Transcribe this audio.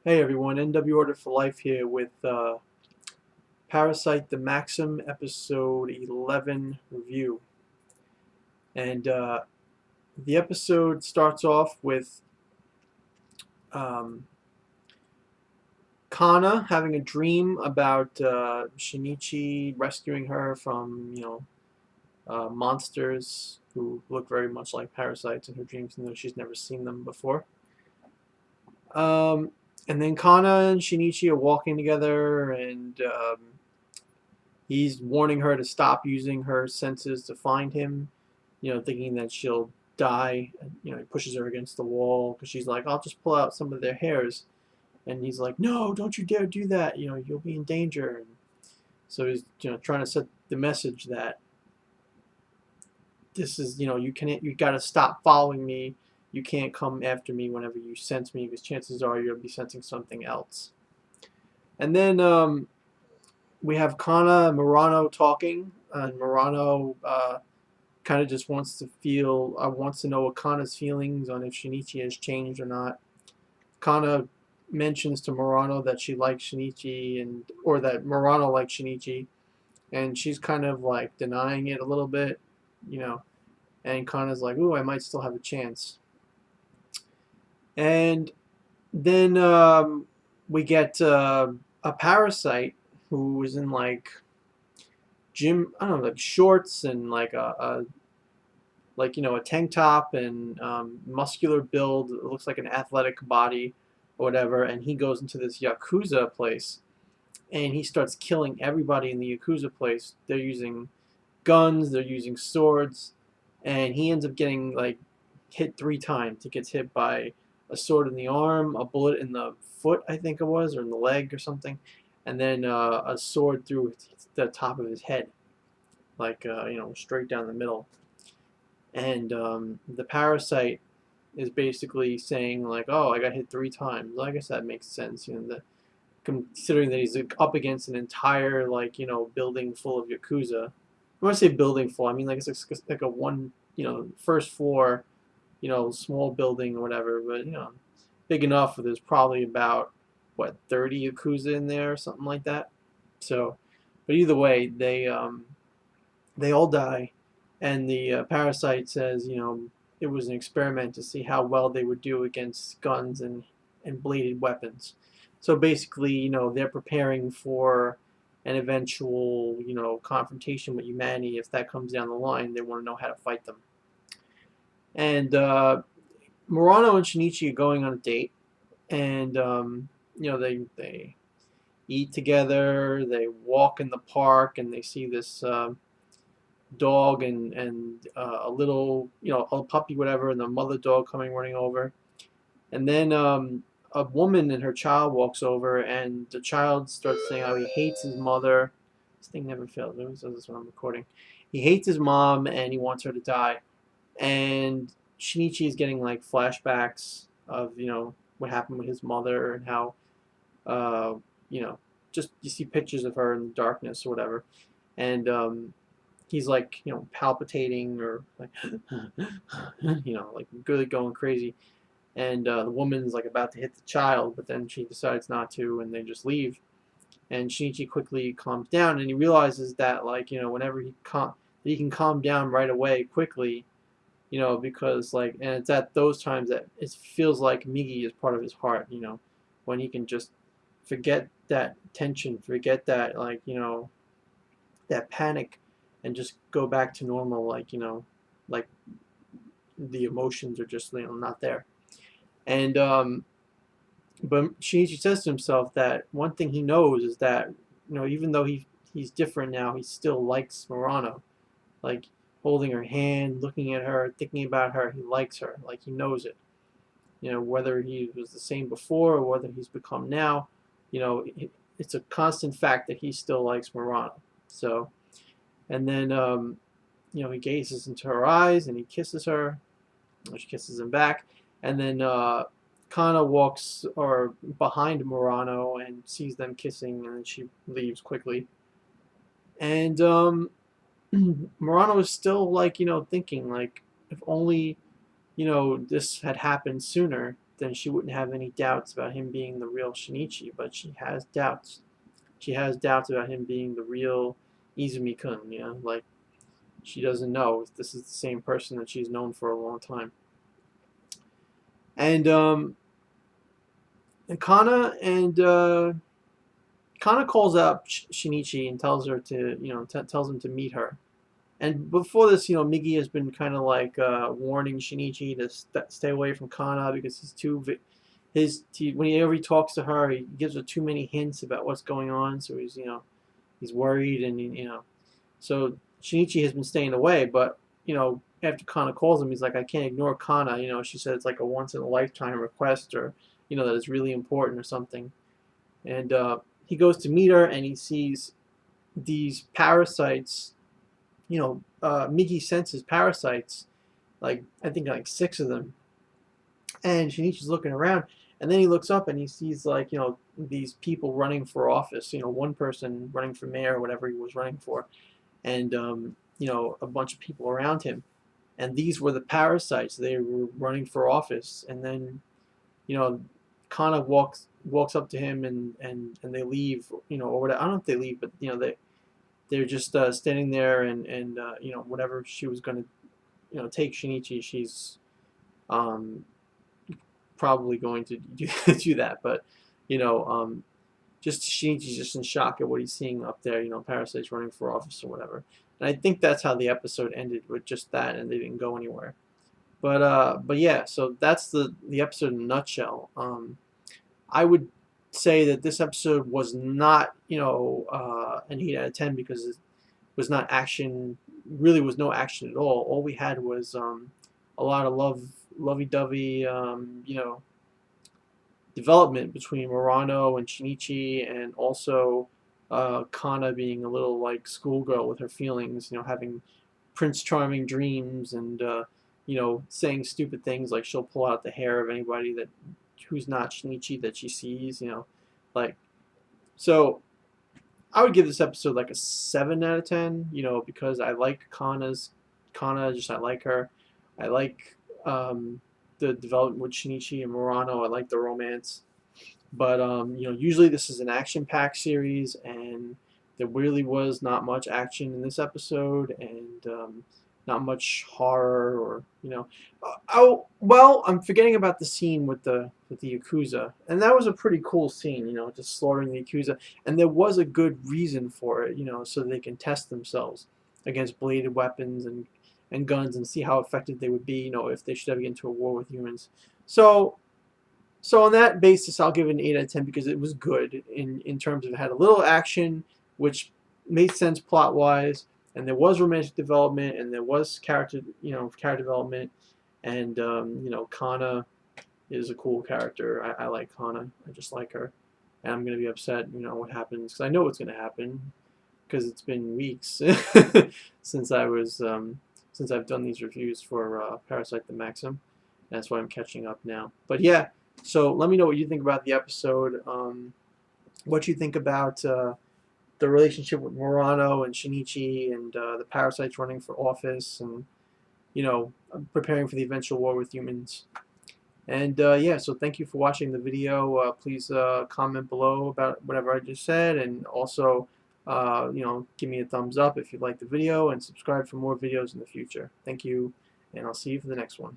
Hey everyone, NW Order for Life here with Parasyte The Maxim episode 11 review. And the episode starts off with um, Kana having a dream about Shinichi rescuing her from, monsters who look very much like parasites in her dreams, even though she's never seen them before. Um, and then Kana and Shinichi are walking together, and he's warning her to stop using her senses to find him, thinking that she'll die. He pushes her against the wall because she's like, I'll just pull out some of their hairs. And he's like, no, don't you dare do that. You'll be in danger. And so he's, trying to set the message that this is, you got to stop following me. You can't come after me whenever you sense me because chances are you'll be sensing something else. And then we have Kana and Murano talking, and Murano kind of just wants to know what Kana's feelings on if Shinichi has changed or not. Kana mentions to Murano that she likes Shinichi, or that Murano likes Shinichi, and she's kind of like denying it a little bit, you know. And Kana's like, "Ooh, I might still have a chance." And then we get a parasite who is in like I don't know, like shorts and like a tank top and muscular build. It looks like an athletic body or whatever. And he goes into this yakuza place and he starts killing everybody in the yakuza place. They're using guns, they're using swords, and he ends up getting like hit 3 times. He gets hit by a sword in the arm, a bullet in the foot, I think it was, or in the leg or something, and then a sword through the top of his head, like straight down the middle. And the parasite is basically saying like, "Oh, I got hit 3 times." Well, I guess that makes sense, considering that he's up against an entire building full of yakuza. When I say building full, I mean like it's like a one first floor, small building or whatever, but big enough. There's probably about what 30 yakuza in there or something like that. So, but either way, they all die, and the parasite says, it was an experiment to see how well they would do against guns and bladed weapons. So basically, they're preparing for an eventual, confrontation with humanity. If that comes down the line, they want to know how to fight them. And Murano and Shinichi are going on a date, and they eat together. They walk in the park, and they see this dog and a little a puppy whatever, and the mother dog coming running over, and then a woman and her child walks over, and the child starts saying how he hates his mother. This thing never fails. It always does this when I'm recording. He hates his mom and he wants her to die. And Shinichi is getting like flashbacks of what happened with his mother and how uh, you know just you see pictures of her in the darkness or whatever, and he's like palpitating or like like really going crazy, and the woman's like about to hit the child, but then she decides not to, and they just leave. And Shinichi quickly calms down, and he realizes that whenever he can calm down right away quickly, because and it's at those times that it feels like Migi is part of his heart, when he can just forget that tension, forget that that panic, and just go back to normal, like the emotions are just not there. And but Shinichi says to himself that one thing he knows is that even though he's different now, he still likes Murano, like holding her hand, looking at her, thinking about her. He likes her, like he knows it. Whether he was the same before or whether he's become now, it's a constant fact that he still likes Murano. So, and then he gazes into her eyes and he kisses her. She kisses him back, and then Kana walks or behind Murano and sees them kissing, and then she leaves quickly. And Murano is still thinking like, if only this had happened sooner, then she wouldn't have any doubts about him being the real Shinichi, but she has doubts. She has doubts about him being the real Izumi-kun, you know, like she doesn't know if this is the same person that she's known for a long time. And Kana Kana calls up Shinichi and tells her to, you know, tells him to meet her. And before this, you know, Migi has been kind of like warning Shinichi to stay away from Kana because he's too whenever he talks to her, he gives her too many hints about what's going on. So he's, you know, he's worried, and you know, so Shinichi has been staying away. But you know, after Kana calls him, he's like, I can't ignore Kana. You know, she said it's like a once in a lifetime request, or you know, that it's really important or something. And he goes to meet her, and he sees these parasites. You know, Migi senses parasites, like I think like 6 of them. And Shinichi's looking around, and then he looks up and he sees, like, you know, these people running for office. You know, one person running for mayor or whatever he was running for, and you know, a bunch of people around him. And these were the parasites. They were running for office. And then, you know, Kana walks up to him, and they leave. You know, or whatever. I don't know if they leave, but you know, they're just standing there, and you know, whatever she was going to, you know, take Shinichi, she's probably going to do that. But you know, just Shinichi's just in shock at what he's seeing up there. You know, parasites running for office or whatever. And I think that's how the episode ended, with just that, and they didn't go anywhere. But yeah, so that's the episode in a nutshell. I would say that this episode was not, you know, an 8 out of 10 because it was not action. Really, was no action at all. All we had was a lot of lovey-dovey, you know, development between Murano and Shinichi, and also Kana being a little like schoolgirl with her feelings. You know, having Prince Charming dreams, and you know, saying stupid things like she'll pull out the hair of anybody who's not Shinichi that she sees. You know, like, so I would give this episode like a 7 out of 10, you know, because I like Kana, just I like her. I like the development with Shinichi and Murano. I like the romance. But, you know, usually this is an action-packed series, and there really was not much action in this episode, and not much horror, or, you know. Oh, well, I'm forgetting about the scene with the Yakuza, and that was a pretty cool scene, you know, just slaughtering the Yakuza, and there was a good reason for it, you know, so they can test themselves against bladed weapons and guns, and see how effective they would be, you know, if they should ever get into a war with humans. So on that basis, I'll give it an 8 out of 10 because it was good in terms of it had a little action, which made sense plot-wise, and there was romantic development, and there was character development, and you know, Kana is a cool character. I like Kana. I just like her, and I'm gonna be upset, you know, what happens, because I know what's gonna happen, because it's been weeks since I've done these reviews for Parasyte The Maxim. That's why I'm catching up now. But yeah, so let me know what you think about the episode. What you think about the relationship with Murano and Shinichi, and the parasites running for office, and you know, preparing for the eventual war with humans. And yeah, so thank you for watching the video. Please comment below about whatever I just said, and also you know, give me a thumbs up if you like the video, and subscribe for more videos in the future. Thank you, and I'll see you for the next one.